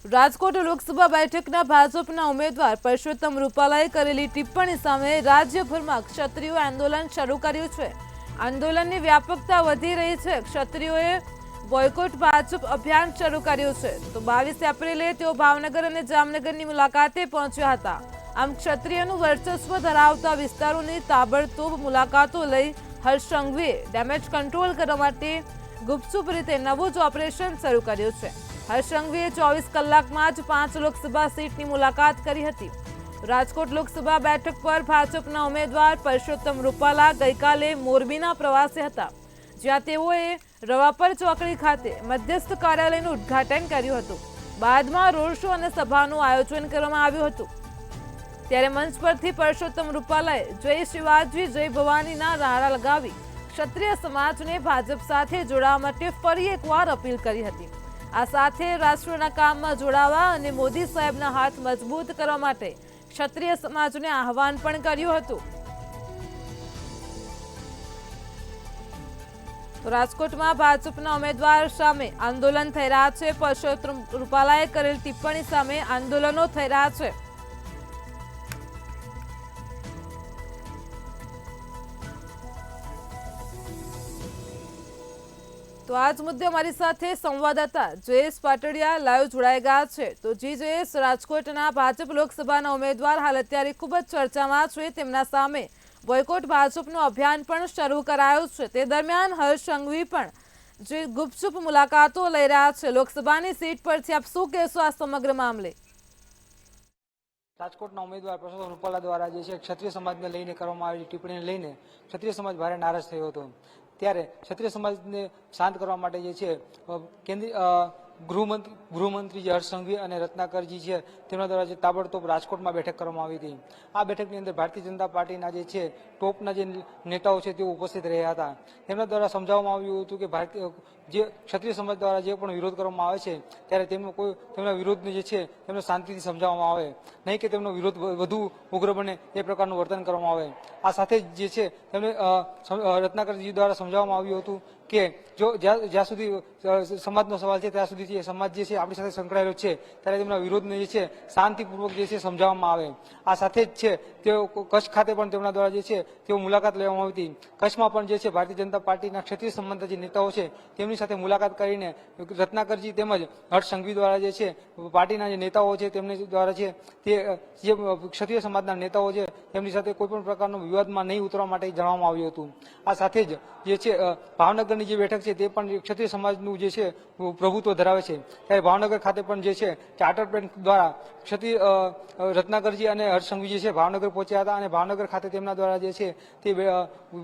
રાજકોટ લોકસભા બેઠકના ભાજપના ઉમેદવાર પરસોત્તમ રૂપાલાએ કરેલી ટિપ્પણી સામે રાજ્યભરમાં ક્ષત્રિયો આંદોલન શરૂ કર્યું છે। આંદોલનની વ્યાપકતા વધી રહી છે। ક્ષત્રિયોએ બોયકોટ ભાજપ અભિયાન શરૂ કર્યું છે। તો 22 એપ્રિલે તેઓ ભાવનગર અને જામનગરની મુલાકાતે પહોંચ્યા હતા। આમ ક્ષત્રિયનું વર્ચસ્વ ધરાવતા વિસ્તારોની તાબડતોબ મુલાકાતો લઈ હર્ષ સંઘવીએ ડેમેજ કંટ્રોલ કરવા માટે ગુપચુપ રીતે નવું જ ઓપરેશન શરૂ કર્યું છે। હર્ષ સંઘવીએ 24 કલાકમાં જ 5 લોકસભા સીટની મુલાકાત કરી હતી। રાજકોટ લોકસભા બેઠક પર ભાજપના ઉમેદવાર પરસોત્તમ રૂપાલા ગઈકાલે મોરબીના પ્રવાસે હતા, જ્યાં તેઓએ રવાપર ચોકડી ખાતે મધ્યસ્થ કાર્યાલયનું ઉદ્ઘાટન કર્યું હતું। બાદમાં રોડ શો અને સભાનું આયોજન કરવામાં આવ્યું હતું। ત્યારે મંચ પરથી પરસોત્તમ રૂપાલાએ જય શિવાજી જય ભવાનીના નારા લગાવી ક્ષત્રિય સમાજને ભાજપ સાથે જોડાવા માટે ફરી એકવાર અપીલ કરી હતી। આ સાથે રાષ્ટ્રના કામમાં જોડાવા અને મોદી સાહેબના હાથ મજબૂત કરવા માટે ક્ષત્રિય સમાજને આહવાન પણ કર્યું હતું। તો રાજકોટમાં ભાજપના ઉમેદવાર સામે આંદોલન થઈ રહ્યા છે। પરસોત્તમ રૂપાલાએ કરેલ ટિપ્પણી સામે આંદોલનો થઈ રહ્યા છે। તો આજ મુદ્દે અમારી સાથે સંવાદદાતા જયેશ પાટડિયા લાઈવ જોડાઈ ગયા છે। તો જી જયેશ, રાજકોટના ભાજપ લોકસભાના ઉમેદવાર હાલ અત્યારે ખૂબ જ ચર્ચામાં છે। તેમના સામે બોયકોટ ભાજપનું અભિયાન પણ શરૂ કરાયું છે। તે દરમિયાન હર્ષ સંઘવી પણ જે ગુપચુપ મુલાકાતો લઈ રહ્યા છે લોકસભાની સીટ પરથી, આપ શું કહેશો આ સમગ્ર મામલે? રાજકોટના ઉમેદવાર પરસોત્તમ રૂપાલા દ્વારા જે છે ક્ષત્રિય સમાજને લઈને કરવામાં આવેલી ટિપ્પણીને લઈને ક્ષત્રિય સમાજ ભારે નારાજ થયો હતો। ત્યારે ક્ષત્રિય સમાજને શાંત કરવા માટે જે છે કેન્દ્રીય ગૃહમંત્રી જે હર્ષ સંઘવી અને રત્નાકરજી છે તેમના દ્વારા જે તાબડતોબ રાજકોટમાં બેઠક કરવામાં આવી હતી। આ બેઠકની અંદર ભારતીય જનતા પાર્ટીના જે છે ટોપના જે નેતાઓ છે તેઓ ઉપસ્થિત રહ્યા હતા। તેમના દ્વારા સમજાવવામાં આવ્યું હતું કે જે ક્ષત્રિય સમાજ દ્વારા જે પણ વિરોધ કરવામાં આવે છે ત્યારે તેમના વિરોધને જે છે તેમને શાંતિથી સમજાવવામાં આવે, નહીં કે તેમનો વિરોધ વધુ ઉગ્ર બને એ પ્રકારનું વર્તન કરવામાં આવે। આ સાથે જ જે છે તેમને રત્નાકરજી દ્વારા સમજાવવામાં આવ્યું હતું કે જો જ્યાં સુધી સમાજનો સવાલ છે ત્યાં સુધી સમાજ જે છે આપણી સાથે સંકળાયેલો છે ત્યારે તેમના વિરોધને જે છે શાંતિપૂર્વક જે છે સમજાવવામાં આવે। આ સાથે જ છે તેઓ કચ્છ ખાતે પણ તેમના દ્વારા જે છે તેઓ મુલાકાત લેવામાં આવી હતી। કચ્છમાં પણ જે છે ભારતીય જનતા પાર્ટીના ક્ષત્રિય સંબંધના જે નેતાઓ છે તેમની સાથે મુલાકાત કરીને રત્નાકરજી તેમજ હર્ષ સંઘવી દ્વારા જે છે પાર્ટીના જે નેતાઓ છે તેમની દ્વારા છે તે જે ક્ષત્રિય સમાજના નેતાઓ છે તેમની સાથે કોઈ પણ પ્રકારનો વિવાદમાં નહીં ઉતરવા માટે જણાવવામાં આવ્યું હતું। આ સાથે જ જે છે ભાવનગરની જે બેઠક છે તે પણ ક્ષત્રિય સમાજનું જે છે પ્રભુત્વ ધરાવે છે। ત્યારે ભાવનગર ખાતે પણ જે છે ચાર્ટર પ્લેન દ્વારા ક્ષત્રિય રત્નાકરજી અને હર્ષ સંઘવી જે છે ભાવનગર પહોંચ્યા હતા અને ભાવનગર ખાતે તેમના દ્વારા જે છે તે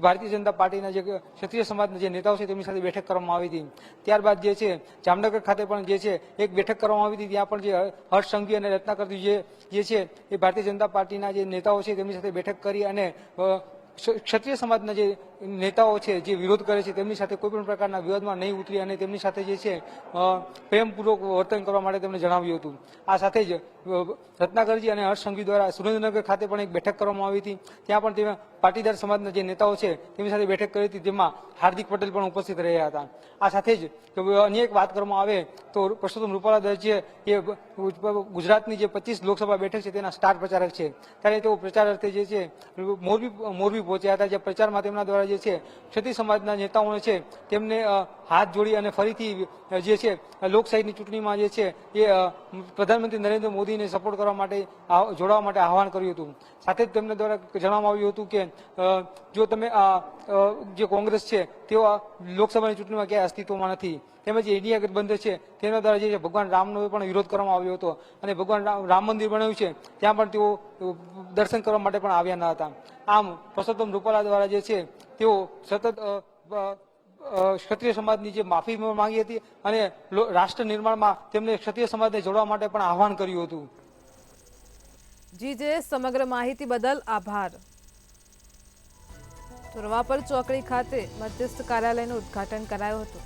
ભારતીય જનતા પાર્ટીના જે ક્ષત્રિય સમાજના જે નેતાઓ છે તેમની સાથે બેઠક કરવામાં આવી હતી। ત્યારબાદ જે છે જામનગર ખાતે પણ જે છે એક બેઠક કરવામાં આવી હતી। ત્યાં પણ જે હર્ષ સંઘવી અને રત્નાકરજી જે છે એ ભારતીય જનતા પાર્ટીના જે નેતાઓ છે તેમની સાથે બેઠક કરી અને ક્ષત્રિય સમાજના જે નેતાઓ છે જે વિરોધ કરે છે તેમની સાથે કોઈ પણ પ્રકારના વિવાદમાં નહીં ઉતરી અને તેમની સાથે જે છે પ્રેમપૂર્વક વર્તન કરવા માટે તેમણે જણાવ્યું હતું। આ સાથે જ રત્નાકરજી અને હર્ષ સંઘવી દ્વારા સુરેન્દ્રનગર ખાતે પણ એક બેઠક કરવામાં આવી હતી। ત્યાં પણ તેમાં પાટીદાર સમાજના જે નેતાઓ છે તેમની સાથે બેઠક કરી હતી, જેમાં હાર્દિક પટેલ પણ ઉપસ્થિત રહ્યા હતા। આ સાથે જ અન્ય એક વાત કરવામાં આવે તો પરસોત્તમ રૂપાલા જે એ ગુજરાતની જે 25 લોકસભા બેઠક છે તેના સ્ટાર પ્રચારક છે। ત્યારે તેઓ પ્રચાર અર્થે જે છે મોરબી પહોંચ્યા હતા, જે પ્રચારમાં તેમના દ્વારા જે છે ક્ષત્રિય સમાજના નેતાઓને છે તેમને હાથ જોડી અને ફરીથી જે છે લોકશાહીની ચૂંટણીમાં જે છે એ પ્રધાનમંત્રી નરેન્દ્ર મોદીને સપોર્ટ કરવા માટે જોડાવા માટે આહવાન કર્યું હતું। સાથે જ તેમના દ્વારા જણાવવામાં આવ્યું હતું કે જો તમે જે કોંગ્રેસ છે તેઓ લોકસભાની ચૂંટણીમાં ક્યાંય અસ્તિત્વમાં નથી, તેમજ ઇન્ડિયા ગઠબંધન છે તેના દ્વારા જે ભગવાન રામનો પણ વિરોધ કરવામાં આવ્યો હતો અને ભગવાન રામ મંદિર બનાવ્યું છે ત્યાં પણ તેઓ દર્શન કરવા માટે પણ આવ્યા ન હતા। આમ પરસોત્તમ રૂપાલા દ્વારા જે છે તેઓ સતત ક્ષત્રિય સમાજની જે માફી માંગી હતી અને રાષ્ટ્ર નિર્માણમાં તેમને ક્ષત્રિય સમાજને જોડવા માટે પણ આહવાન કર્યું હતું। જી જે સમગ્ર માહિતી બદલ આભાર। તો રવાપર ચોકડી ખાતે મધ્યસ્થ કાર્યાલયનું ઉદ્ઘાટન કરાયું હતું।